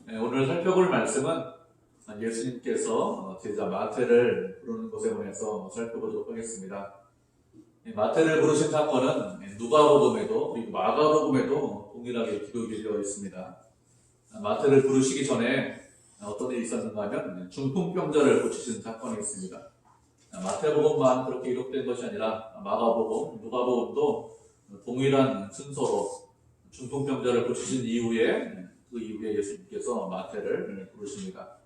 오늘 살펴볼 말씀은 예수님께서 제자 마태를 부르는 것에 관해서 살펴보도록 하겠습니다. 마태를 부르신 사건은 누가복음에도 그리고 마가복음에도 동일하게 기록이 되어 있습니다. 마태를 부르시기 전에 어떤 일이 있었는가 하면 중풍병자를 고치신 사건이 있습니다. 마태복음만 그렇게 기록된 것이 아니라 마가복음, 누가복음도 동일한 순서로 중풍병자를 고치신 이후에 그 이후에 예수님께서 마태를 부르십니다.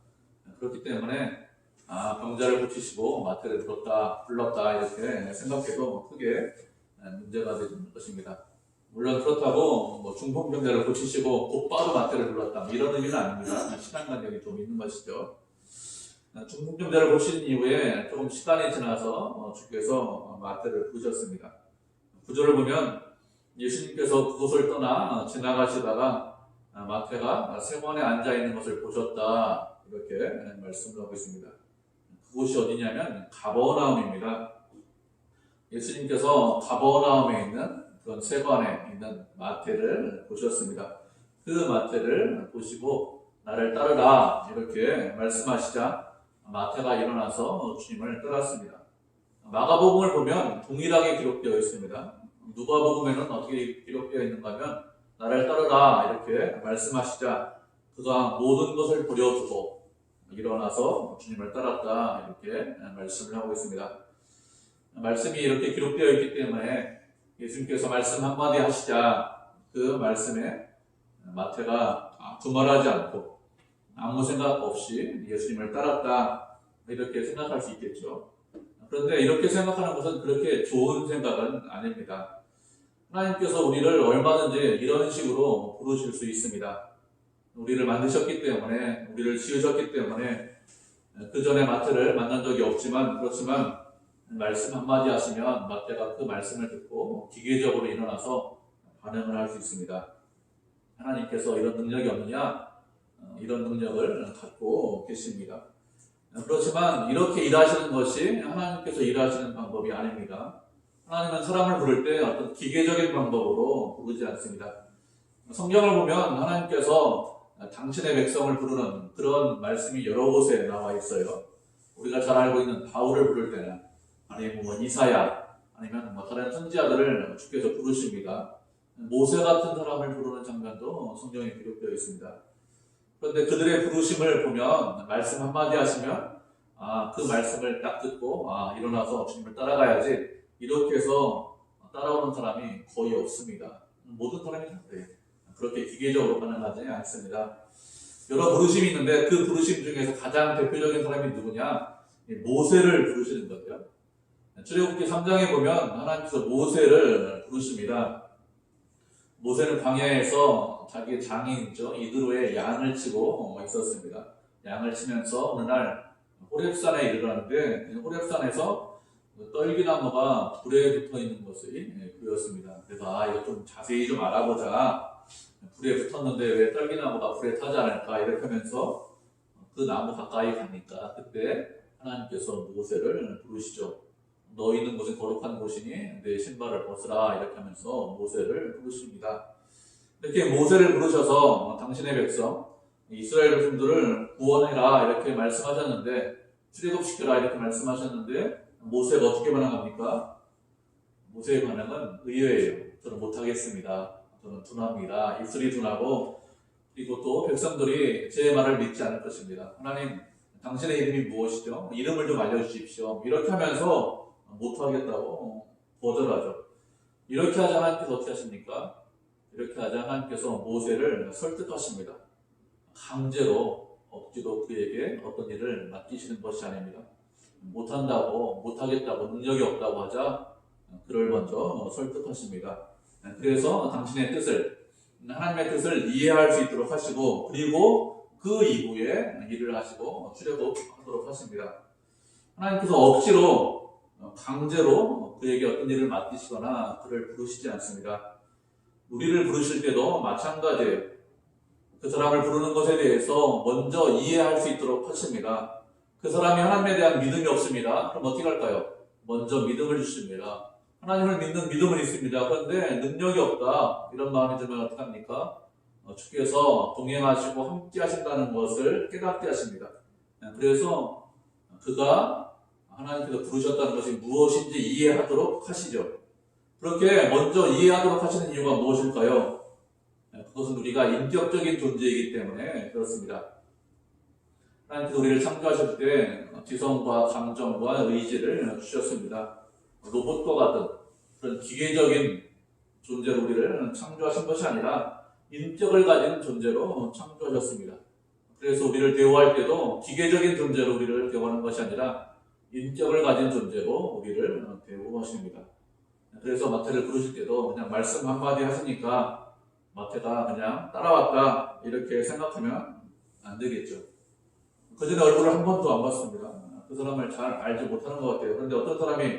그렇기 때문에 병자를 고치시고 마태를 불렀다 이렇게 생각해도 크게 문제가 되는 것입니다. 물론 그렇다고 중풍병자를 고치시고 곧바로 마태를 불렀다 이런 의미는 아닙니다. 시간관념이 좀 있는 것이죠. 중풍병자를 고친 이후에 조금 시간이 지나서 주께서 마태를 부르셨습니다. 구절을 보면 예수님께서 그곳을 떠나 지나가시다가 마태가 세관에 앉아있는 것을 보셨다 이렇게 말씀을 하고 있습니다. 그곳이 어디냐면 가버나움입니다. 예수님께서 가버나움에 있는 그런 세관에 있는 마태를 보셨습니다. 그 마태를 보시고 나를 따르라 이렇게 말씀하시자 마태가 일어나서 주님을 따랐습니다. 마가복음을 보면 동일하게 기록되어 있습니다. 누가복음에는 어떻게 기록되어 있는가 하면 나를 따르라 이렇게 말씀하시자 그가 모든 것을 버려두고 일어나서 주님을 따랐다 이렇게 말씀을 하고 있습니다. 말씀이 이렇게 기록되어 있기 때문에 예수님께서 말씀 한마디 하시자 그 말씀에 마태가 두말하지 않고 아무 생각 없이 예수님을 따랐다 이렇게 생각할 수 있겠죠. 그런데 이렇게 생각하는 것은 그렇게 좋은 생각은 아닙니다. 하나님께서 우리를 얼마든지 이런 식으로 부르실 수 있습니다. 우리를 만드셨기 때문에, 우리를 지으셨기 때문에 그 전에 마태를 만난 적이 없지만 그렇지만 말씀 한마디 하시면 마태가 그 말씀을 듣고 기계적으로 일어나서 반응을 할 수 있습니다. 하나님께서 이런 능력이 없느냐? 이런 능력을 갖고 계십니다. 그렇지만 이렇게 일하시는 것이 하나님께서 일하시는 방법이 아닙니다. 하나님은 사람을 부를 때 어떤 기계적인 방법으로 부르지 않습니다. 성경을 보면 하나님께서 당신의 백성을 부르는 그런 말씀이 여러 곳에 나와 있어요. 우리가 잘 알고 있는 바울을 부를 때는 아니면 이사야 아니면 다른 선지자들을 주께서 부르십니다. 모세 같은 사람을 부르는 장면도 성경에 기록되어 있습니다. 그런데 그들의 부르심을 보면 말씀 한마디 하시면 그 말씀을 딱 듣고 일어나서 주님을 따라가야지 이렇게 해서 따라오는 사람이 거의 없습니다. 모든 사람이 다 그래요. 그렇게 기계적으로 반응하지 않습니다. 여러 부르심이 있는데 그 부르심 중에서 가장 대표적인 사람이 누구냐? 모세를 부르시는 거죠. 출애굽기 3장에 보면 하나님께서 모세를 부르십니다. 모세는 광야에서 자기 장인이죠. 이드로의 양을 치고 있었습니다. 양을 치면서 어느 날 호렙산에 이르렀는데 호렙산에서 떨기나무가 불에 붙어 있는 것이 보였습니다. 그래서 이거 좀 자세히 좀 알아보자. 불에 붙었는데 왜 떨기나무가 불에 타지 않을까 이렇게 하면서 그 나무 가까이 가니까 그때 하나님께서 모세를 부르시죠. 너 있는 곳은 거룩한 곳이니 내 신발을 벗으라 이렇게 하면서 모세를 부르십니다. 이렇게 모세를 부르셔서 당신의 백성 이스라엘 백성들을 구원해라 이렇게 말씀하셨는데 출애굽시켜라 이렇게 말씀하셨는데 모세가 어떻게 반응합니까? 모세의 반응은 의외예요. 저는 못하겠습니다. 저는 둔합니다. 입술이 둔하고 그리고 또 백성들이 제 말을 믿지 않을 것입니다. 하나님 당신의 이름이 무엇이죠? 이름을 좀 알려주십시오. 이렇게 하면서 못하겠다고 거절하죠. 이렇게 하자 하나님께서 어떻게 하십니까? 이렇게 하자 하나님께서 모세를 설득하십니다. 강제로 억지로 그에게 어떤 일을 맡기시는 것이 아닙니다. 못한다고 못하겠다고 능력이 없다고 하자 그를 먼저 설득하십니다. 그래서 당신의 뜻을 하나님의 뜻을 이해할 수 있도록 하시고 그리고 그 이후에 일을 하시고 출애굽하도록 하십니다. 하나님께서 억지로 강제로 그에게 어떤 일을 맡기시거나 그를 부르시지 않습니다. 우리를 부르실 때도 마찬가지예요. 그 사람을 부르는 것에 대해서 먼저 이해할 수 있도록 하십니다. 그 사람이 하나님에 대한 믿음이 없습니다. 그럼 어떻게 할까요? 먼저 믿음을 주십니다. 하나님을 믿는 믿음은 있습니다. 그런데 능력이 없다 이런 마음이 들면 어떻게 합니까? 주께서 동행하시고 함께 하신다는 것을 깨닫게 하십니다. 그래서 그가 하나님께서 부르셨다는 것이 무엇인지 이해하도록 하시죠. 그렇게 먼저 이해하도록 하시는 이유가 무엇일까요? 그것은 우리가 인격적인 존재이기 때문에 그렇습니다. 하나님께서 우리를 창조하실 때 지성과 감정과 의지를 주셨습니다. 로봇과 같은 그런 기계적인 존재로 우리를 창조하신 것이 아니라 인격을 가진 존재로 창조하셨습니다. 그래서 우리를 대우할 때도 기계적인 존재로 우리를 대우하는 것이 아니라 인격을 가진 존재로 우리를 대우하십니다. 그래서 마태를 부르실 때도 그냥 말씀 한마디 하시니까 마태가 그냥 따라왔다 이렇게 생각하면 안 되겠죠. 그 전에 얼굴을 한 번도 안 봤습니다. 그 사람을 잘 알지 못하는 것 같아요. 그런데 어떤 사람이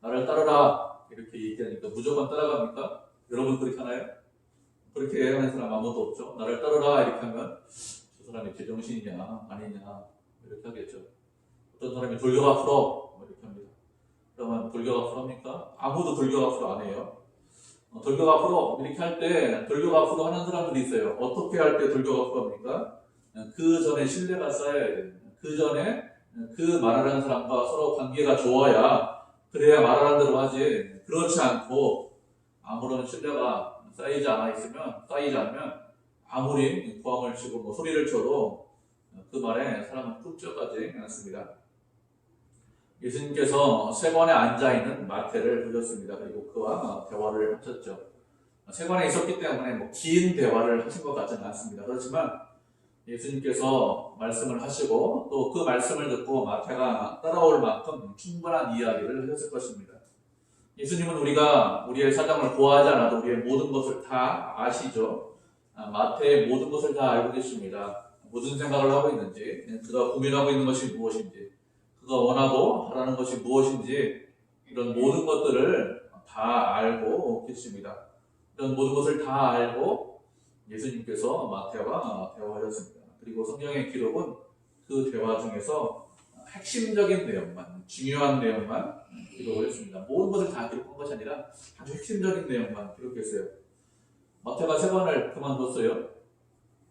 나를 따르라 이렇게 얘기하니까 무조건 따라갑니까? 여러분 그렇게 하나요? 그렇게 하는 사람 아무도 없죠. 나를 따르라 이렇게 하면 저 사람이 제정신이냐 아니냐 이렇게 하겠죠. 어떤 사람이 돌려가 풀어 이렇게 합니다. 그러면 돌려가 풀합니까? 아무도 돌려가 풀어 안 해요. 돌려가 풀어 이렇게 할 때 돌려가 풀어 하는 사람들이 있어요. 어떻게 할 때 돌려가 풀어합니까? 그 전에 신뢰가 쌓여야 돼요. 그 전에 그 말하는 사람과 서로 관계가 좋아야 그래야 말하는 대로 하지. 그렇지 않고 아무런 신뢰가 쌓이지 않으면 아무리 고함을 치고 뭐 소리를 쳐도 그 말에 사람은 끔찍하지 않습니다. 예수님께서 세관에 앉아있는 마태를 부르셨습니다. 그리고 그와 대화를 하셨죠. 세관에 있었기 때문에 뭐 긴 대화를 하신 것 같지는 않습니다. 그렇지만 예수님께서 말씀을 하시고 또 그 말씀을 듣고 마태가 따라올 만큼 충분한 이야기를 하셨을 것입니다. 예수님은 우리가 우리의 사정을 고하지 않아도 우리의 모든 것을 다 아시죠. 마태의 모든 것을 다 알고 계십니다. 무슨 생각을 하고 있는지, 그가 고민하고 있는 것이 무엇인지, 그가 원하고 하라는 것이 무엇인지 이런 모든 것들을 다 알고 계십니다. 이런 모든 것을 다 알고 예수님께서 마태와 대화하셨습니다. 그리고 성경의 기록은 그 대화 중에서 핵심적인 내용만, 중요한 내용만 기록을 했습니다. 모든 것을 다 기록한 것이 아니라 아주 핵심적인 내용만 기록했어요. 마태가 세관을 그만뒀어요.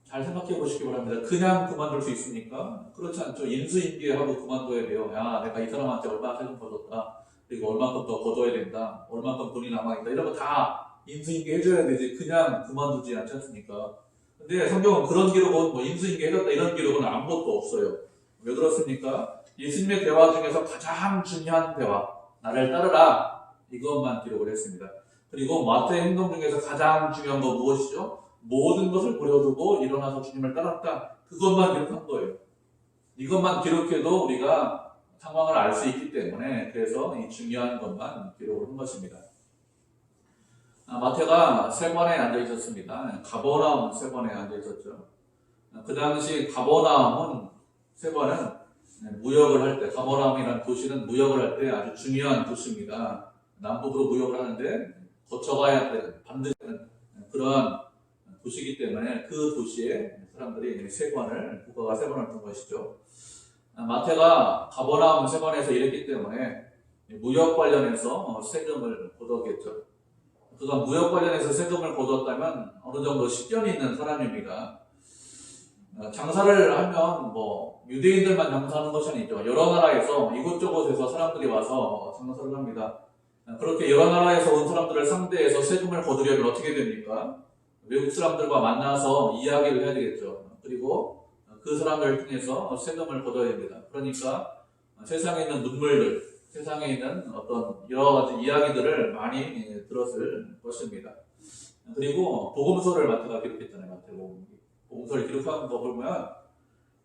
잘 생각해 보시기 바랍니다. 그냥 그만둘 수 있습니까? 그렇지 않죠. 인수인계하고 그만둬야 돼요. 야, 내가 이 사람한테 얼마나 세금 거뒀다. 그리고 얼마큼 더 거둬야 된다. 얼마큼 돈이 남아있다. 이런 거 다 인수인계 해줘야 되지. 그냥 그만두지 않지 않습니까? 근데 성경은 그런 기록은 뭐 인수인계 해줬다 이런 기록은 아무것도 없어요. 왜 그렇습니까? 예수님의 대화 중에서 가장 중요한 대화, 나를 따르라, 이것만 기록을 했습니다. 그리고 마태의 행동 중에서 가장 중요한 건 무엇이죠? 모든 것을 버려두고 일어나서 주님을 따랐다. 그것만 기록한 거예요. 이것만 기록해도 우리가 상황을 알 수 있기 때문에 그래서 이 중요한 것만 기록을 한 것입니다. 마태가 세관에 앉아 있었습니다. 가버나움 세관에 앉아 있었죠. 그 당시 가버나움은 세관은 무역을 할 때, 가버나움이라는 도시는 무역을 할 때 아주 중요한 도시입니다. 남북으로 무역을 하는데 거쳐가야 되는, 반드시 그러한 도시이기 때문에 그 도시에 사람들이 세관을, 국가가 세관을 둔 것이죠. 마태가 가버나움 세관에서 일했기 때문에 무역 관련해서 세금을 거뒀겠죠. 그가 무역 관련해서 세금을 거뒀다면 어느 정도 식견이 있는 사람입니다. 장사를 하면 뭐 유대인들만 장사하는 것이 아니죠. 여러 나라에서 이곳저곳에서 사람들이 와서 장사를 합니다. 그렇게 여러 나라에서 온 사람들을 상대해서 세금을 거두려면 어떻게 됩니까? 외국 사람들과 만나서 이야기를 해야 되겠죠. 그리고 그 사람들을 통해서 세금을 거둬야 됩니다. 그러니까 세상에 있는 눈물들, 세상에 있는 어떤 여러 가지 이야기들을 많이 들었을 것입니다. 그리고 복음서를 마태가 기록했잖아요. 마태복음. 복음서를 기록한 거 보면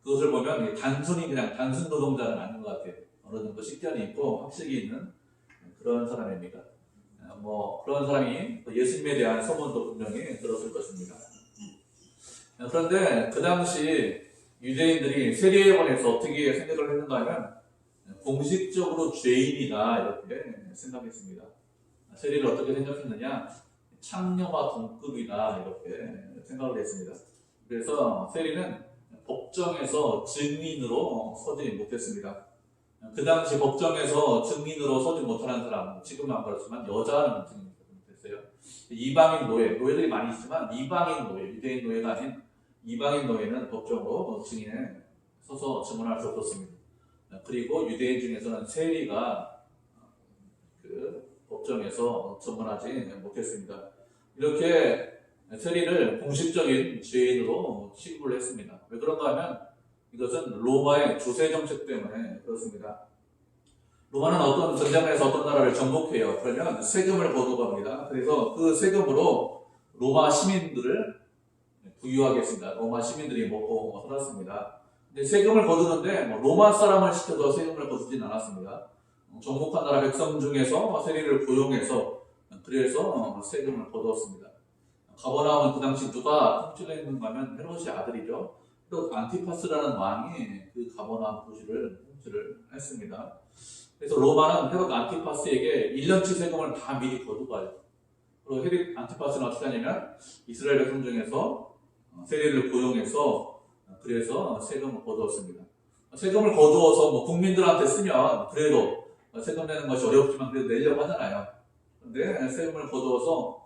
그것을 보면 단순히 그냥 단순 노동자는 아닌 것 같아요. 어느 정도 식견이 있고 학식이 있는 그런 사람입니다. 뭐 그런 사람이 예수님에 대한 소문도 분명히 들었을 것입니다. 그런데 그 당시 유대인들이 세리에 관해서 어떻게 생각을 했는가 하면 공식적으로 죄인이다 이렇게 생각했습니다. 세리를 어떻게 생각했느냐? 창녀와 동급이다 이렇게 생각을 했습니다. 그래서 세리는 법정에서 증인으로 서지 못했습니다. 그 당시 법정에서 증인으로 서지 못하는 사람, 지금은 안 그렇지만 여자는 증인이 못했어요. 이방인 노예들이 많이 있지만 이방인 노예, 유대인 노예가 아닌 이방인 노예는 법정으로 증인에 서서 증언할 수 없었습니다. 그리고 유대인 중에서는 세리가 그 법정에서 증언하지 못했습니다. 이렇게 세리를 공식적인 죄인으로 취급을 했습니다. 왜 그런가 하면 이것은 로마의 주세 정책 때문에 그렇습니다. 로마는 어떤 전쟁에서 어떤 나라를 정복해요. 그러면 세금을 거두갑니다. 그래서 그 세금으로 로마 시민들을 부유하게 했습니다. 로마 시민들이 먹고 살았습니다. 근데 세금을 거두는데 로마 사람을 시켜서 세금을 거두진 않았습니다. 정복한 나라 백성 중에서 세리를 고용해서 그래서 세금을 거두었습니다. 가버나움은 그 당시 누가 통치를 했는가 하면 헤롯의 아들이죠. 또 안티파스라는 왕이 그 가버나움 도시를 통치를 했습니다. 그래서 로마는 헤롯 안티파스에게 1년치 세금을 다 미리 거두가요. 그리고 헤롯 안티파스는 어떻게 하냐면 이스라엘 백성 중에서 세리를 고용해서 그래서 세금을 거두었습니다. 세금을 거두어서 국민들한테 쓰면 그래도 세금 내는 것이 어렵지만 그래도 내려고 하잖아요. 그런데 세금을 거두어서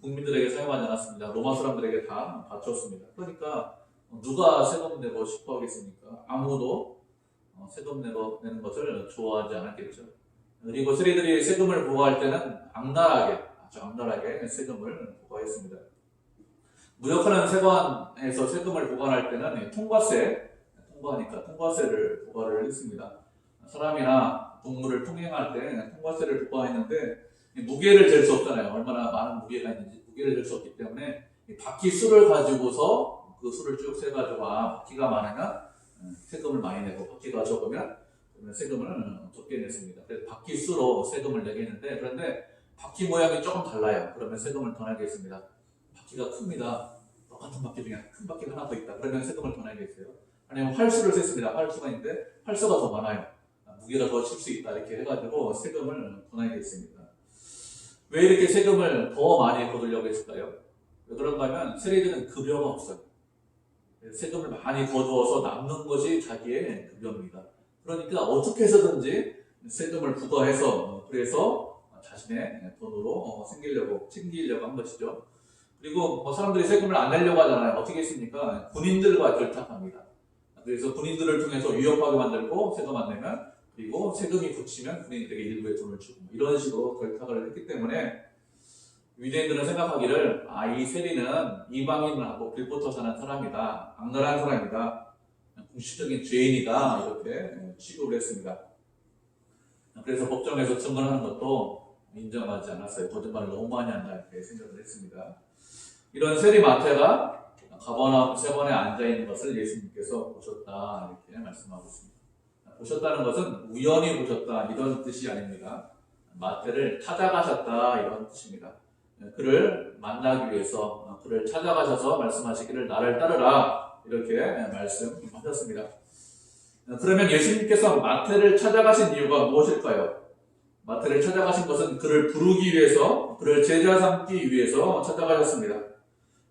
국민들에게 사용하지 않았습니다. 로마 사람들에게 다 바쳤습니다. 그러니까 누가 세금 내고 싶어 하겠습니까? 아무도 세금 내는 것을 좋아하지 않았겠죠. 그리고 세리들이 세금을 부과할 때는 아주 악랄하게 세금을 부과했습니다. 무역하는 세관에서 세금을 부과할 때는 통과세를 부과를 했습니다. 사람이나 동물을 통행할 때 통과세를 부과했는데 무게를 잴 수 없잖아요. 얼마나 많은 무게가 있는지 무게를 잴 수 없기 때문에 바퀴 수를 가지고서 그 수를 쭉 세가지고 바퀴가 많으면 세금을 많이 내고 바퀴가 적으면 세금을 적게 냈습니다. 그래서 바퀴 수로 세금을 내게 했는데 그런데 바퀴 모양이 조금 달라요. 그러면 세금을 더 내겠습니다. 바퀴가 큽니다. 똑같은 바퀴 중에 큰 바퀴가 하나 더 있다. 그러면 세금을 더 내겠어요. 아니면 활수를 셌습니다. 활수가 있는데 활수가 더 많아요. 무게가 더 칠 수 있다. 이렇게 해가지고 세금을 더 내겠습니다. 왜 이렇게 세금을 더 많이 거두려고 했을까요? 왜 그런가 하면 세리들은 급여가 없어요. 세금을 많이 거두어서 남는 것이 자기의 급여입니다. 그러니까 어떻게 해서든지 세금을 부과해서 그래서 자신의 돈으로 챙기려고 한 것이죠. 그리고 사람들이 세금을 안 내려고 하잖아요. 어떻게 했습니까? 군인들과 결탁합니다. 그래서 군인들을 통해서 위협하게 만들고 세금 안 내면 그리고 세금이 붙이면 군인들에게 일부의 돈을 주고 이런 식으로 결탁을 했기 때문에 유대인들은 생각하기를 이 세리는 이방인하고 빌붙어 사는 사람이다. 악랄한 사람이다. 공식적인 죄인이다. 이렇게 취급을 했습니다. 그래서 법정에서 증언하는 것도 인정하지 않았어요. 거짓말을 너무 많이 한다. 이렇게 생각을 했습니다. 이런 세리 마태가 가버나움 세관에 앉아있는 것을 예수님께서 보셨다. 이렇게 말씀하고 있습니다. 보셨다는 것은 우연히 보셨다. 이런 뜻이 아닙니다. 마태를 찾아가셨다. 이런 뜻입니다. 그를 만나기 위해서 그를 찾아가셔서 말씀하시기를 나를 따르라 이렇게 말씀하셨습니다. 그러면 예수님께서 마태를 찾아가신 이유가 무엇일까요? 마태를 찾아가신 것은 그를 부르기 위해서 그를 제자 삼기 위해서 찾아가셨습니다.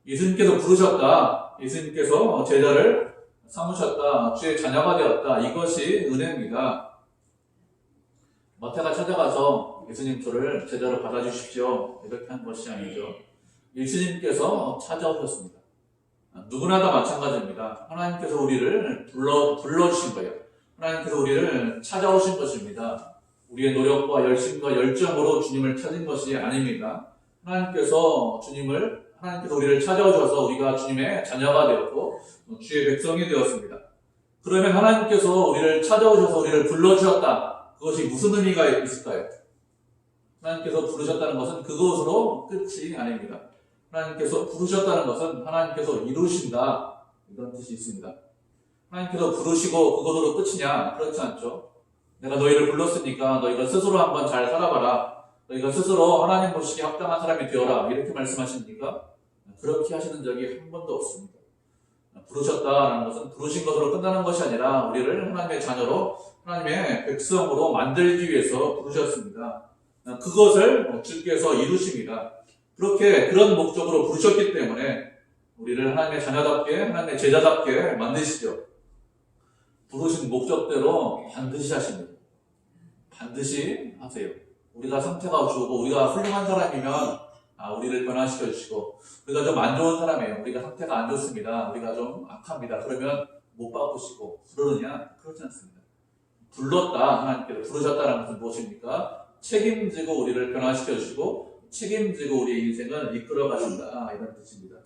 예수님께서 부르셨다. 예수님께서 제자를 삼으셨다. 주의 자녀가 되었다. 이것이 은혜입니다. 마태가 찾아가서 예수님 저를 제자로 받아주십시오. 이렇게 한 것이 아니죠. 예수님께서 찾아오셨습니다. 누구나 다 마찬가지입니다. 하나님께서 우리를 불러주신 거예요. 하나님께서 우리를 찾아오신 것입니다. 우리의 노력과 열심과 열정으로 주님을 찾은 것이 아닙니다. 하나님께서 우리를 찾아오셔서 우리가 주님의 자녀가 되었고 주의 백성이 되었습니다. 그러면 하나님께서 우리를 찾아오셔서 우리를 불러주셨다. 그것이 무슨 의미가 있을까요? 하나님께서 부르셨다는 것은 그것으로 끝이 아닙니다. 하나님께서 부르셨다는 것은 하나님께서 이루신다. 이런 뜻이 있습니다. 하나님께서 부르시고 그것으로 끝이냐? 그렇지 않죠. 내가 너희를 불렀으니까 너희가 스스로 한번 잘 살아봐라. 너희가 스스로 하나님 보시기에 합당한 사람이 되어라. 이렇게 말씀하십니까? 그렇게 하시는 적이 한 번도 없습니다. 부르셨다는 것은 부르신 것으로 끝나는 것이 아니라 우리를 하나님의 자녀로 하나님의 백성으로 만들기 위해서 부르셨습니다. 그것을 주께서 이루십니다. 그런 목적으로 부르셨기 때문에 우리를 하나님의 자녀답게 하나님의 제자답게 만드시죠. 부르신 목적대로 반드시 하십니다. 반드시 하세요. 우리가 상태가 좋고 우리가 훌륭한 사람이면 우리를 변화시켜 주시고, 우리가 좀 안 좋은 사람이에요. 우리가 상태가 안 좋습니다. 우리가 좀 악합니다. 그러면 못 바꾸시고 부르느냐? 그렇지 않습니다. 불렀다, 하나님께서 부르셨다는 것은 무엇입니까? 책임지고 우리를 변화시켜 주시고 책임지고 우리의 인생을 이끌어 가신다, 이런 뜻입니다.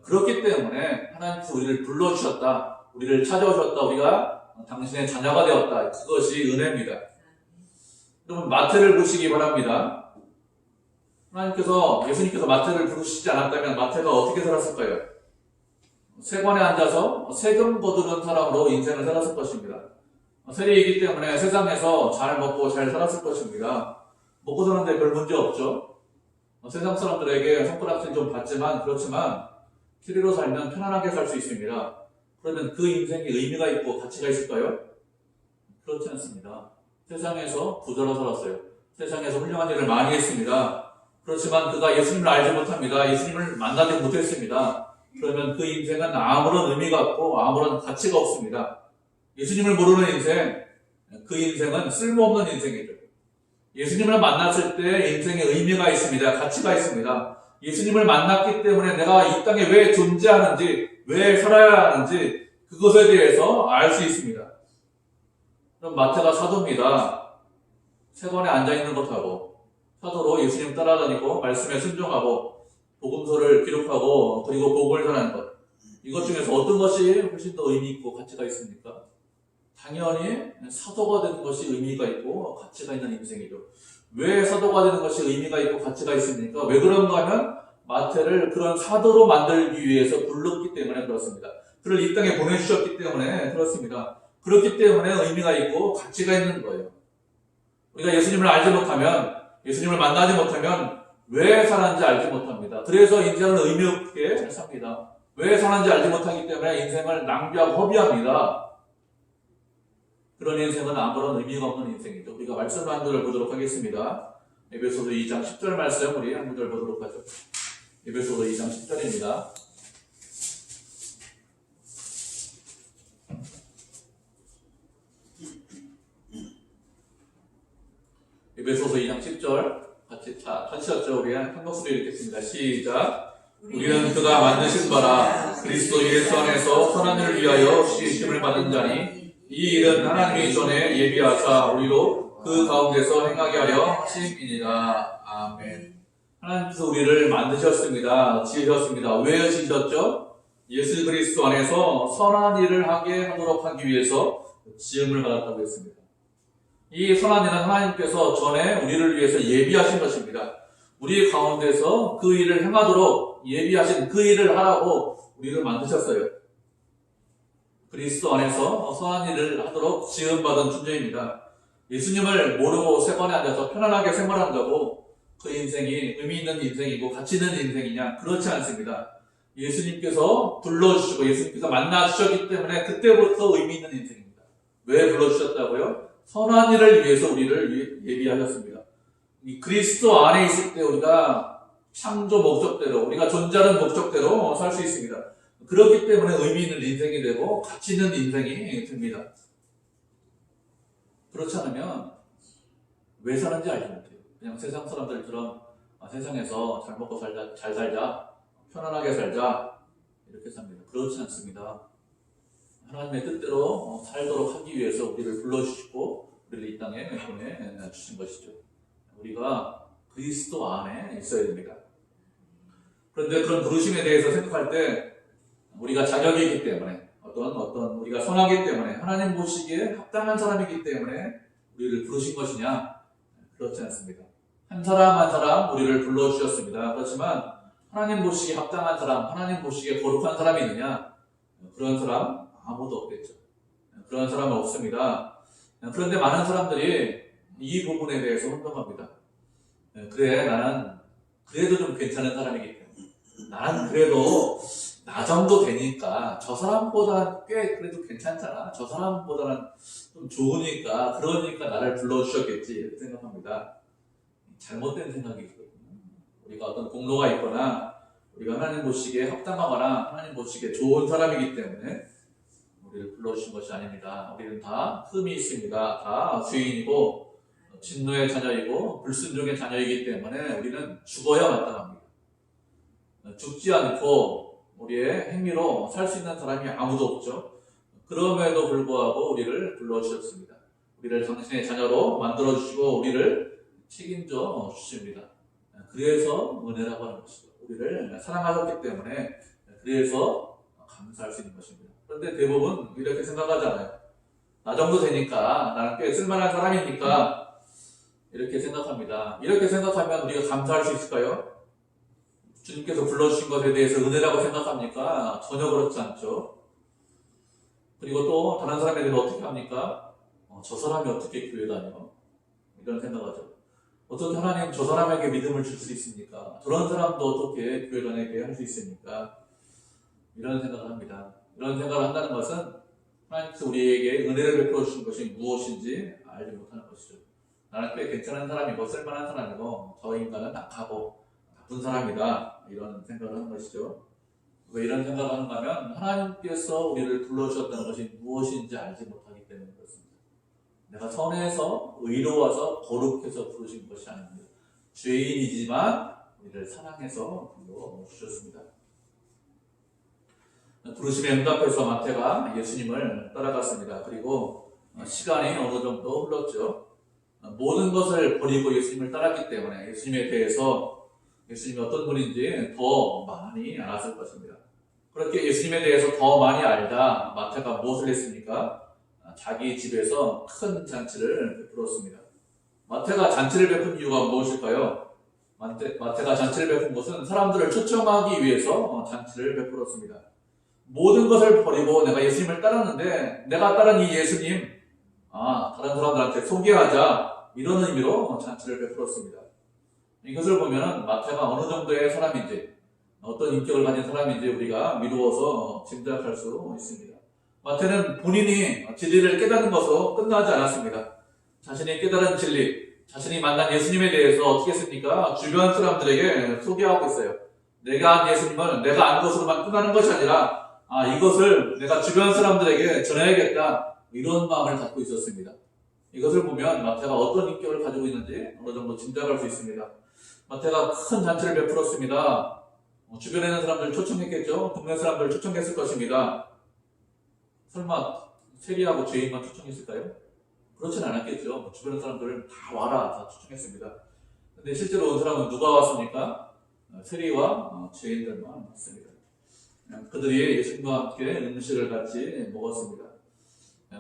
그렇기 때문에 하나님께서 우리를 불러주셨다, 우리를 찾아오셨다, 우리가 당신의 자녀가 되었다, 그것이 은혜입니다. 여러분, 마태를 보시기 바랍니다. 예수님께서 마태를 부르시지 않았다면 마태가 어떻게 살았을까요? 세관에 앉아서 세금 거두는 사람으로 인생을 살았을 것입니다. 세리이기 때문에 세상에서 잘 먹고 잘 살았을 것입니다. 먹고 사는데 별 문제 없죠. 세상 사람들에게 손가락질 좀 받지만, 그렇지만 세리로 살면 편안하게 살 수 있습니다. 그러면 그 인생이 의미가 있고 가치가 있을까요? 그렇지 않습니다. 세상에서 부자로 살았어요. 세상에서 훌륭한 일을 많이 했습니다. 그렇지만 그가 예수님을 알지 못합니다. 예수님을 만나지 못했습니다. 그러면 그 인생은 아무런 의미가 없고 아무런 가치가 없습니다. 예수님을 모르는 인생, 그 인생은 쓸모없는 인생이죠. 예수님을 만났을 때 인생에 의미가 있습니다. 가치가 있습니다. 예수님을 만났기 때문에 내가 이 땅에 왜 존재하는지, 왜 살아야 하는지 그것에 대해서 알 수 있습니다. 그럼 마태가 사도입니다. 세관에 앉아있는 것하고 사도로 예수님 따라다니고 말씀에 순종하고 복음서를 기록하고 그리고 복음을 전하는 것, 이것 중에서 어떤 것이 훨씬 더 의미 있고 가치가 있습니까? 당연히 사도가 되는 것이 의미가 있고 가치가 있는 인생이죠. 왜 사도가 되는 것이 의미가 있고 가치가 있습니까? 왜 그런가 하면 마태를 그런 사도로 만들기 위해서 불렀기 때문에 그렇습니다. 그를 이 땅에 보내주셨기 때문에 그렇습니다. 그렇기 때문에 의미가 있고 가치가 있는 거예요. 우리가 예수님을 알지 못하면, 예수님을 만나지 못하면 왜 사는지 알지 못합니다. 그래서 인생을 의미 없게 삽니다. 왜 사는지 알지 못하기 때문에 인생을 낭비하고 허비합니다. 그런 인생은 아무런 의미가 없는 인생이죠. 우리가 말씀 한 구절 보도록 하겠습니다. 에베소서 2장 10절 말씀 우리 한 구절 보도록 하죠. 에베소서 2장 10절입니다. 에베소서 2장 10절 같이 읽죠. 우리 한 목소리 읽겠습니다. 시작. 우리는 그가 만드신 바라 그리스도 예수 안에서 선한 일을 위하여 지으심을 받은 자니 이 일은 하나님이 전에 예비하사 우리로 그 가운데서 행하게 하려 하심이니라. 아멘. 하나님께서 우리를 만드셨습니다. 지으셨습니다. 왜 지으셨죠? 예수 그리스도 안에서 선한 일을 하게 하도록 하기 위해서 지음을 받았다고 했습니다. 이 선한 일은 하나님께서 전에 우리를 위해서 예비하신 것입니다. 우리 가운데서 그 일을 행하도록 예비하신 그 일을 하라고 우리를 만드셨어요. 그리스도 안에서 선한 일을 하도록 지음받은 존재입니다. 예수님을 모르고 세관에 앉아서 편안하게 생활한다고 그 인생이 의미 있는 인생이고 가치 있는 인생이냐? 그렇지 않습니다. 예수님께서 불러주시고 예수님께서 만나주셨기 때문에 그때부터 의미 있는 인생입니다. 왜 불러주셨다고요? 선한 일을 위해서 우리를 예비하셨습니다. 이 그리스도 안에 있을 때 우리가 창조 목적대로, 우리가 존재하는 목적대로 살 수 있습니다. 그렇기 때문에 의미 있는 인생이 되고 가치 있는 인생이 됩니다. 그렇지 않으면 왜 사는지 알지 못해요. 그냥 세상 사람들처럼 세상에서 잘 먹고 살자, 잘 살자, 편안하게 살자 이렇게 삽니다. 그렇지 않습니다. 하나님의 뜻대로 살도록 하기 위해서 우리를 불러주시고 우리를 이 땅에 보내주신 것이죠. 우리가 그리스도 안에 있어야 됩니다. 그런데 그런 부르심에 대해서 생각할 때 우리가 자격이기 때문에 어떤 우리가 선하기 때문에 하나님 보시기에 합당한 사람이기 때문에 우리를 부르신 것이냐? 그렇지 않습니다. 한 사람 한 사람 우리를 불러주셨습니다. 그렇지만 하나님 보시기에 합당한 사람, 하나님 보시기에 거룩한 사람이 있느냐? 그런 사람 아무도 없겠죠. 그런 사람은 없습니다. 그런데 많은 사람들이 이 부분에 대해서 혼동합니다. 그래, 나는 그래도 좀 괜찮은 사람이기 때문에, 나는 그래도 나 정도 되니까 저 사람보다는 꽤 그래도 괜찮잖아, 저 사람보다는 좀 좋으니까 그러니까 나를 불러주셨겠지 이렇게 생각합니다. 잘못된 생각이거든요. 우리가 어떤 공로가 있거나 우리가 하나님 보시기에 합당하거나 하나님 보시기에 좋은 사람이기 때문에 우리를 불러주신 것이 아닙니다. 우리는 다 흠이 있습니다. 다 죄인이고 진노의 자녀이고 불순종의 자녀이기 때문에 우리는 죽어야 마땅합니다. 죽지 않고 우리의 행위로 살 수 있는 사람이 아무도 없죠. 그럼에도 불구하고 우리를 불러주셨습니다. 우리를 당신의 자녀로 만들어주시고 우리를 책임져 주십니다. 그래서 은혜라고 하는 것이죠. 우리를 사랑하셨기 때문에 그래서 감사할 수 있는 것입니다. 그런데 대부분 이렇게 생각하잖아요. 나 정도 되니까, 나는 꽤 쓸만한 사람이니까 이렇게 생각합니다. 이렇게 생각하면 우리가 감사할 수 있을까요? 주님께서 불러주신 것에 대해서 은혜라고 생각합니까? 전혀 그렇지 않죠. 그리고 또 다른 사람에 대해서 어떻게 합니까? 저 사람이 어떻게 교회 다녀? 이런 생각하죠. 어떻게 하나님 저 사람에게 믿음을 줄 수 있습니까? 저런 사람도 어떻게 교회 다니게 할 수 있습니까? 이런 생각을 합니다. 이런 생각을 한다는 것은 하나님께서 우리에게 은혜를 베풀어 주신 것이 무엇인지 알지 못하는 것이죠. 나는 꽤 괜찮은 사람이고 쓸만한 사람이고 저 인간은 악하고 나쁜 사람이다, 이런 생각을 하는 것이죠. 왜 이런 생각을 하는가 하면 하나님께서 우리를 불러주셨다는 것이 무엇인지 알지 못하기 때문에 그렇습니다. 내가 선해서 의로워서 거룩해서 부르신 것이 아닙니다. 죄인이지만 우리를 사랑해서 불러주셨습니다. 부르심에 응답해서 마태가 예수님을 따라갔습니다. 그리고 시간이 어느 정도 흘렀죠. 모든 것을 버리고 예수님을 따랐기 때문에 예수님에 대해서 예수님이 어떤 분인지 더 많이 알았을 것입니다. 그렇게 예수님에 대해서 더 많이 알다 마태가 무엇을 했습니까? 자기 집에서 큰 잔치를 베풀었습니다. 마태가 잔치를 베푼 이유가 무엇일까요? 마태가 잔치를 베푼 것은 사람들을 초청하기 위해서 잔치를 베풀었습니다. 모든 것을 버리고 내가 예수님을 따랐는데 내가 따른 이 예수님, 다른 사람들한테 소개하자, 이런 의미로 잔치를 베풀었습니다. 이것을 보면 마태가 어느 정도의 사람인지, 어떤 인격을 가진 사람인지 우리가 미루어서 짐작할 수 있습니다. 마태는 본인이 진리를 깨닫는 것으로 끝나지 않았습니다. 자신이 깨달은 진리, 자신이 만난 예수님에 대해서 어떻게 했습니까? 주변 사람들에게 소개하고 있어요. 내가 안 예수님을 내가 안 것으로만 끝나는 것이 아니라 이것을 내가 주변 사람들에게 전해야겠다, 이런 마음을 갖고 있었습니다. 이것을 보면 마태가 어떤 인격을 가지고 있는지 어느 정도 짐작할 수 있습니다. 마태가 큰 잔치를 베풀었습니다. 주변에 있는 사람들을 초청했겠죠. 동네 사람들을 초청했을 것입니다. 설마 세리하고 죄인만 초청했을까요? 그렇진 않았겠죠. 주변 사람들을 다 와라, 다 초청했습니다. 근데 실제로 온 사람은 누가 왔습니까? 세리와 죄인들만 왔습니다. 그들이 예수님과 함께 음식을 같이 먹었습니다.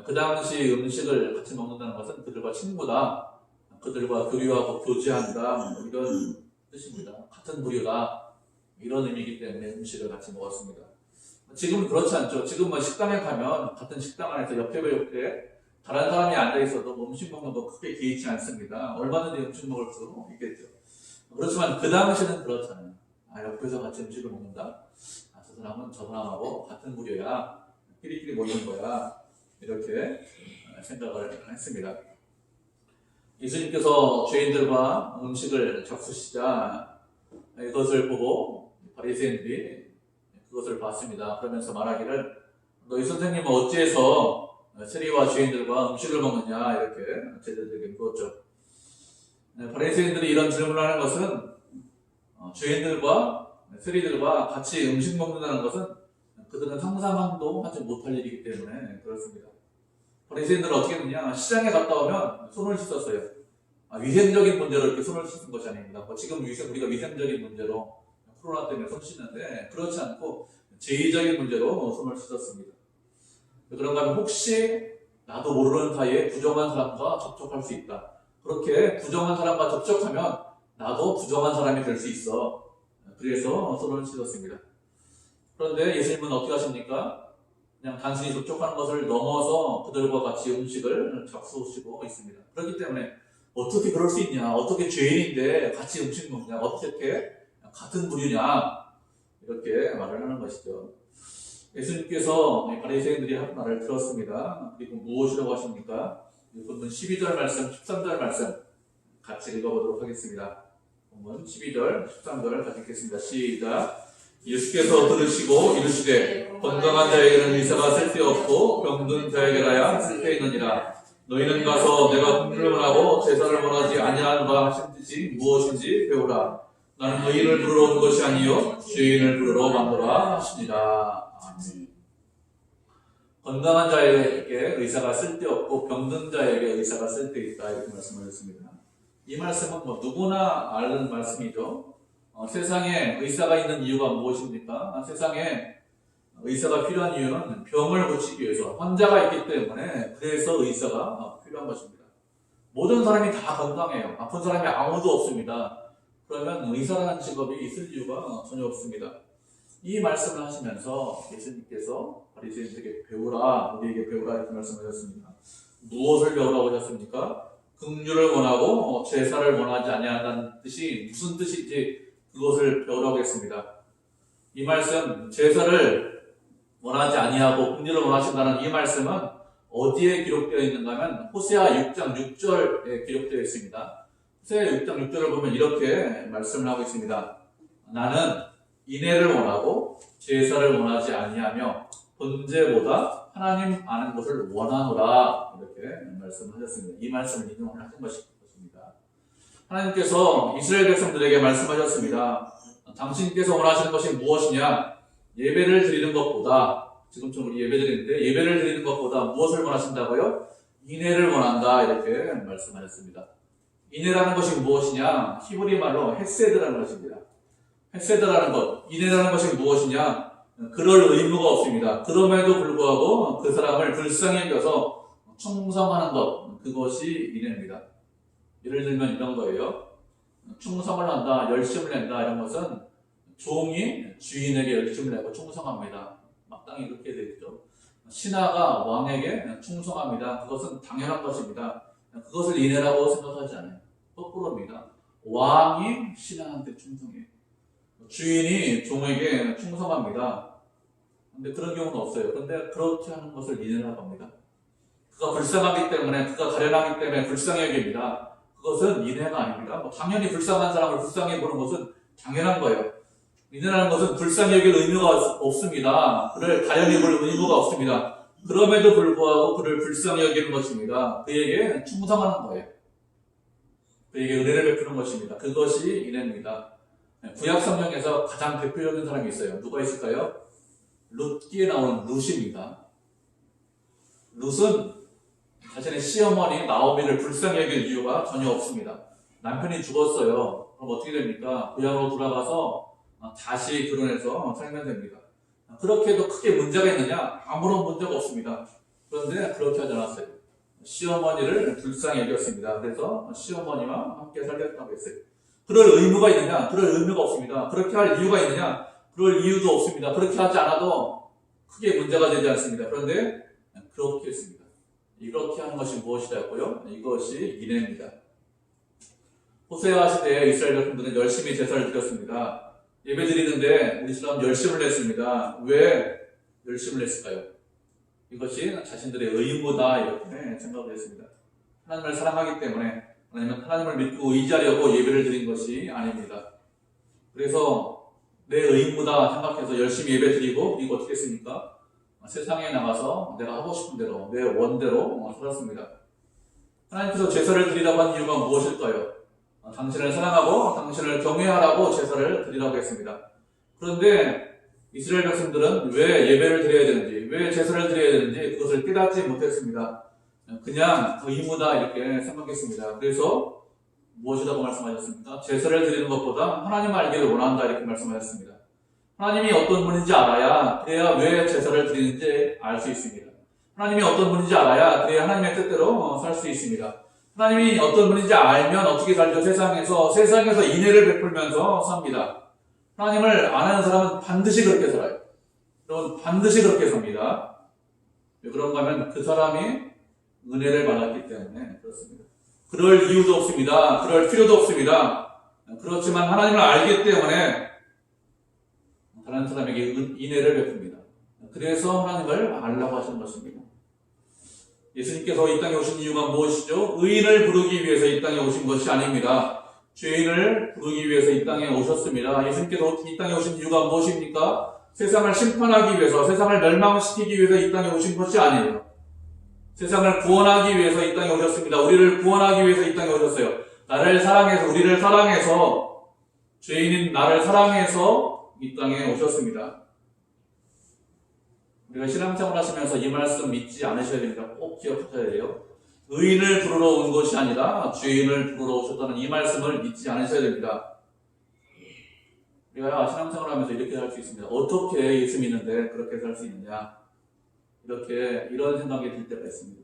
그 당시 음식을 같이 먹는다는 것은 그들과 친구다, 그들과 교류하고 교제한다, 이런 뜻입니다. 같은 부류다, 이런 의미이기 때문에 음식을 같이 먹었습니다. 지금은 그렇지 않죠. 지금은 식당에 가면 같은 식당 안에서 옆에 다른 사람이 앉아있어도 음식 먹는 거 크게 개의치 않습니다. 얼마든지 음식 먹을 수 있겠죠. 그렇지만 그 당시는 그렇잖아요. 옆에서 같이 음식을 먹는다? 저 사람은 저 사람하고 같은 부류야, 끼리끼리 모이는 거야, 이렇게 생각을 했습니다. 예수님께서 죄인들과 음식을 잡수시자 이것을 보고 바리새인들이 그것을 봤습니다. 그러면서 말하기를, 너희 선생님은 어찌해서 세리와 죄인들과 음식을 먹느냐, 이렇게 제자들에게 물었죠. 바리새인들이 이런 질문을 하는 것은 죄인들과 세리들과 같이 음식 먹는다는 것은 그들은 상상도 하지 못할 일이기 때문에 그렇습니다. 바리새인들은 어떻게 했느냐, 시장에 갔다 오면 손을 씻었어요. 위생적인 문제로 이렇게 손을 씻은 것이 아닙니다. 지금 우리가 위생적인 문제로 코로나 때문에 손 씻는데, 그렇지 않고 제의적인 문제로 손을 씻었습니다. 그런가 하면 혹시 나도 모르는 사이에 부정한 사람과 접촉할 수 있다, 그렇게 부정한 사람과 접촉하면 나도 부정한 사람이 될 수 있어, 그래서 손을 씻었습니다. 그런데 예수님은 어떻게 하십니까? 그냥 단순히 접촉하는 것을 넘어서 그들과 같이 음식을 잡수시고 있습니다. 그렇기 때문에 어떻게 그럴 수 있냐, 어떻게 죄인인데 같이 음식 먹냐, 어떻게 같은 부류냐, 이렇게 말을 하는 것이죠. 예수님께서 바리새인들이 하는 말을 들었습니다. 그리고 무엇이라고 하십니까? 본문 12절 말씀, 13절 말씀 같이 읽어보도록 하겠습니다. 본문 12절, 13절 같이 읽겠습니다. 시작. 예수께서 들으시고 이르시되, 건강한 자에게는 의사가 쓸데없고 병든 자에게라야 쓸데있느니라. 너희는 가서 내가 공문을 하고 제사를 원하지 아니하는 바 하신 뜻이 무엇인지 배우라. 나는 의인을 부르러 온 것이 아니요 죄인을 부르러 왔노라 하시니라. 아멘. 건강한 자에게 의사가 쓸데없고 병든 자에게 의사가 쓸데있다 이렇게 말씀하셨습니다. 이 말씀은 누구나 아는 말씀이죠. 세상에 의사가 있는 이유가 무엇입니까? 세상에 의사가 필요한 이유는 병을 고치기 위해서 환자가 있기 때문에 그래서 의사가 필요한 것입니다. 모든 사람이 다 건강해요. 아픈 사람이 아무도 없습니다. 그러면 의사라는 직업이 있을 이유가 전혀 없습니다. 이 말씀을 하시면서 예수님께서 바리새인들에게 배우라, 우리에게 배우라 이렇게 말씀하셨습니다. 무엇을 배우라고 하셨습니까? 긍휼을 원하고 제사를 원하지 아니한다는 뜻이 무슨 뜻인지 그것을 배우라고 했습니다. 이 말씀, 제사를 원하지 아니하고 긍휼을 원하신다는 이 말씀은 어디에 기록되어 있는가 하면 호세아 6장 6절에 기록되어 있습니다. 호세아 6장 6절을 보면 이렇게 말씀을 하고 있습니다. 나는 인애를 원하고 제사를 원하지 아니하며 번제보다 하나님 아는 것을 원하노라 이렇게 말씀을 하셨습니다. 이 말씀을 인용을 하신 것입니다. 하나님께서 이스라엘 백성들에게 말씀하셨습니다. 당신께서 원하시는 것이 무엇이냐? 예배를 드리는 것보다, 지금처럼 우리 예배 드리는데 예배를 드리는 것보다 무엇을 원하신다고요? 인애를 원한다 이렇게 말씀하셨습니다. 인애라는 것이 무엇이냐? 히브리 말로 헤세드라는 것입니다. 헤세드라는 것, 인애라는 것이 무엇이냐? 그럴 의무가 없습니다. 그럼에도 불구하고 그 사람을 불쌍히 여겨서 충성하는 것, 그것이 인애입니다. 예를 들면 이런 거예요. 충성을 한다, 열심을 낸다 이런 것은 종이 주인에게 열심을 내고 충성합니다. 마땅히 그렇게 되어 있죠. 신하가 왕에게 충성합니다. 그것은 당연한 것입니다. 그것을 인애라고 생각하지 않아요. 거꾸로입니다. 왕이 신하한테 충성해요. 주인이 종에게 충성합니다. 근데 그런 경우는 없어요. 그런데 그렇게 하는 것을 인애라고 합니다. 그가 불쌍하기 때문에, 그가 가련하기 때문에 불쌍히 여깁니다. 그것은 인애가 아닙니다. 당연히 불쌍한 사람을 불쌍히 보는 것은 당연한 거예요. 인애라는 것은 불쌍히 여길 의무가 없습니다. 그를 가련히 볼 의무가 없습니다. 그럼에도 불구하고 그를 불쌍히 여기는 것입니다. 그에게 충성하는 거예요. 그에게 은혜를 베푸는 것입니다. 그것이 인애입니다. 구약 성경에서 가장 대표적인 사람이 있어요. 누가 있을까요? 룻기에 나오는 룻입니다. 룻은 자신의 시어머니 나오미를 불쌍히 여길 이유가 전혀 없습니다. 남편이 죽었어요. 그럼 어떻게 됩니까? 고향으로 돌아가서 다시 결혼해서 살면 됩니다. 그렇게 해도 크게 문제가 있느냐? 아무런 문제가 없습니다. 그런데 그렇게 하지 않았어요. 시어머니를 불쌍히 여겼습니다. 그래서 시어머니와 함께 살겠다고 했어요. 그럴 의무가 있느냐? 그럴 의무가 없습니다. 그렇게 할 이유가 있느냐? 그럴 이유도 없습니다. 그렇게 하지 않아도 크게 문제가 되지 않습니다. 그런데 그렇게 했습니다. 이렇게 하는 것이 무엇이라고요? 이것이 인애입니다. 호세아 시대에 이스라엘 백성들은 열심히 제사를 드렸습니다. 예배 드리는데 우리처럼 열심을 냈습니다. 왜 열심을 냈을까요? 이것이 자신들의 의무다 이렇게 생각을 했습니다. 하나님을 사랑하기 때문에, 아니면 하나님을 믿고 의지하려고 예배를 드린 것이 아닙니다. 그래서 내 의무다 생각해서 열심히 예배 드리고, 그리고 어떻게 했습니까? 세상에 나가서 내가 하고 싶은 대로, 내 원대로 살았습니다. 하나님께서 제사를 드리라고 한 이유가 무엇일까요? 당신을 사랑하고 당신을 경외하라고 제사를 드리라고 했습니다. 그런데 이스라엘 백성들은 왜 예배를 드려야 되는지, 왜 제사를 드려야 되는지 그것을 깨닫지 못했습니다. 그냥 의무다 이렇게 생각했습니다. 그래서 무엇이라고 말씀하셨습니까? 제사를 드리는 것보다 하나님을 알기를 원한다 이렇게 말씀하셨습니다. 하나님이 어떤 분인지 알아야, 그래야 왜 제사를 드리는지 알 수 있습니다. 하나님이 어떤 분인지 알아야 그래야 하나님의 뜻대로 살 수 있습니다. 하나님이 어떤 분인지 알면 어떻게 살죠? 세상에서 인애를 베풀면서 삽니다. 하나님을 아는 사람은 반드시 그렇게 살아요. 여러분, 반드시 그렇게 삽니다. 왜 그런가 하면 그 사람이 은혜를 받았기 때문에 그렇습니다. 그럴 이유도 없습니다. 그럴 필요도 없습니다. 그렇지만 하나님을 알기 때문에 다른 사람에게 인애를 베풉니다. 그래서 하나님을 알라고 하시는 것입니다. 예수님께서 이 땅에 오신 이유가 무엇이죠? 의인을 부르기 위해서 이 땅에 오신 것이 아닙니다. 죄인을 부르기 위해서 이 땅에 오셨습니다. 예수님께서 이 땅에 오신 이유가 무엇입니까? 세상을 심판하기 위해서, 세상을 멸망시키기 위해서 이 땅에 오신 것이 아니에요. 세상을 구원하기 위해서 이 땅에 오셨습니다. 우리를 구원하기 위해서 이 땅에 오셨어요. 나를 사랑해서, 우리를 사랑해서 죄인인 나를 사랑해서 이 땅에 오셨습니다. 우리가 신앙생활 하시면서 이 말씀 믿지 않으셔야 됩니다. 꼭 기억하셔야 돼요. 의인을 부르러 온 것이 아니라 죄인을 부르러 오셨다는 이 말씀을 믿지 않으셔야 됩니다. 우리가 신앙생활 하면서 이렇게 살 수 있습니다. 어떻게 예수 믿는데 그렇게 살 수 있느냐. 이런 생각이 들 때가 있습니다.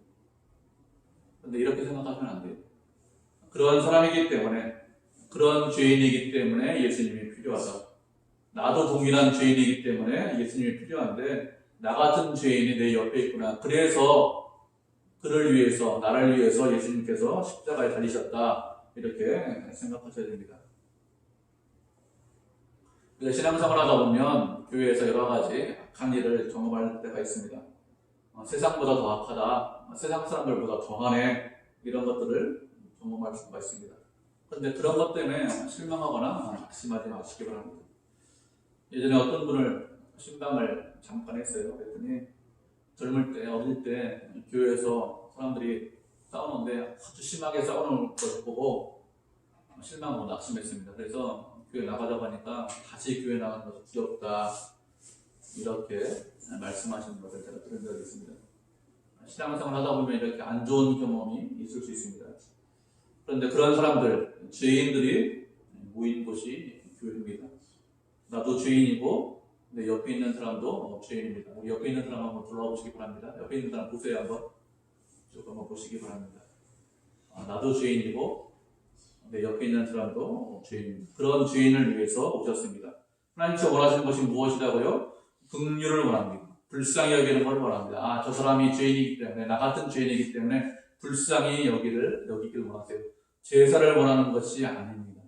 그런데 이렇게 생각하면 안 돼요. 그런 사람이기 때문에, 그런 죄인이기 때문에 예수님이 필요하다. 나도 동일한 죄인이기 때문에 예수님이 필요한데, 나 같은 죄인이 내 옆에 있구나. 그래서 그를 위해서, 나를 위해서 예수님께서 십자가에 달리셨다. 이렇게 생각하셔야 됩니다. 우리가 신앙생활 하다 보면 교회에서 여러 가지 악한 일을 경험할 때가 있습니다. 세상보다 더 악하다, 세상 사람들보다 더하네, 이런 것들을 경험할 수가 있습니다. 그런데 그런 것 때문에 실망하거나 낙심하지 마시기 바랍니다. 예전에 어떤 분을 신방을 잠깐 했어요. 그랬더니 젊을 때, 어릴 때 교회에서 사람들이 싸우는데 아주 심하게 싸우는 것을 보고 실망하고 낙심했습니다. 그래서 교회 나가자고 하니까 다시 교회 나가는 것이 두렵다, 이렇게 말씀하시는 것을 제가 들은 적이 있습니다. 신앙생활 하다 보면 이렇게 안 좋은 경험이 있을 수 있습니다. 그런데 그런 사람들, 죄인들이 모인 곳이 교회입니다. 나도 죄인이고 내 옆에 있는 사람도 죄인입니다. 우리 옆에 있는 사람 한번 돌아보시기 바랍니다. 옆에 있는 사람 보세요. 쭉 한번 보시기 바랍니다. 나도 죄인이고 내 옆에 있는 사람도 죄인입니다. 그런 죄인을 위해서 오셨습니다. 하나님께서 원하시는 것이 무엇이라고요? 긍휼을 원합니다. 불쌍히 여기는 걸 원합니다. 저 사람이 죄인이기 때문에, 나 같은 죄인이기 때문에 불쌍히 여기길 원하세요. 제사를 원하는 것이 아닙니다.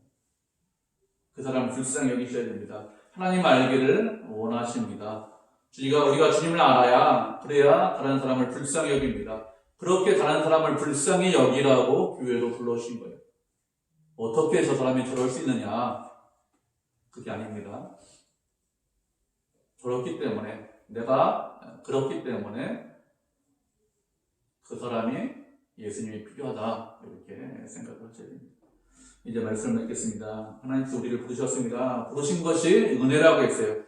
그 사람을 불쌍히 여기셔야 됩니다. 하나님 알기를 원하십니다. 우리가 주님을 알아야, 그래야 다른 사람을 불쌍히 여깁니다. 그렇게 다른 사람을 불쌍히 여기라고 교회로 불러주신 거예요. 어떻게 저 사람이 저럴 수 있느냐? 그게 아닙니다. 내가 그렇기 때문에 그 사람이 예수님이 필요하다, 이렇게 생각을 하셔야 됩니다. 이제 말씀을 맺겠습니다. 하나님께서 우리를 부르셨습니다. 부르신 것이 은혜라고 했어요.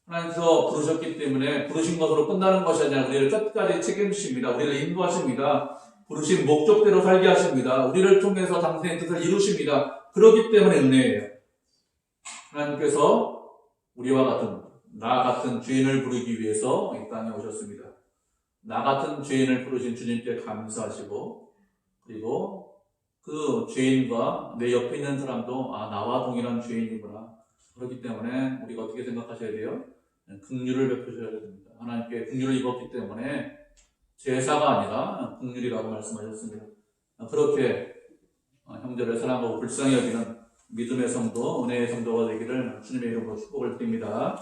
하나님께서 부르셨기 때문에 부르신 것으로 끝나는 것이 아니라 우리를 끝까지 책임지십니다. 우리를 인도하십니다. 부르신 목적대로 살게 하십니다. 우리를 통해서 당신의 뜻을 이루십니다. 그렇기 때문에 은혜예요. 하나님께서 나 같은 죄인을 부르기 위해서 이 땅에 오셨습니다. 나 같은 죄인을 부르신 주님께 감사하시고, 그리고 그 죄인과 내 옆에 있는 사람도 나와 동일한 죄인이구나. 그렇기 때문에 우리가 어떻게 생각하셔야 돼요? 긍휼을 베푸셔야 됩니다. 하나님께 긍휼을 입었기 때문에 제사가 아니라 긍휼이라고 말씀하셨습니다. 그렇게 형제를 사랑하고 불쌍히 여기는 믿음의 성도, 은혜의 성도가 되기를 주님의 이름으로 축복을 드립니다.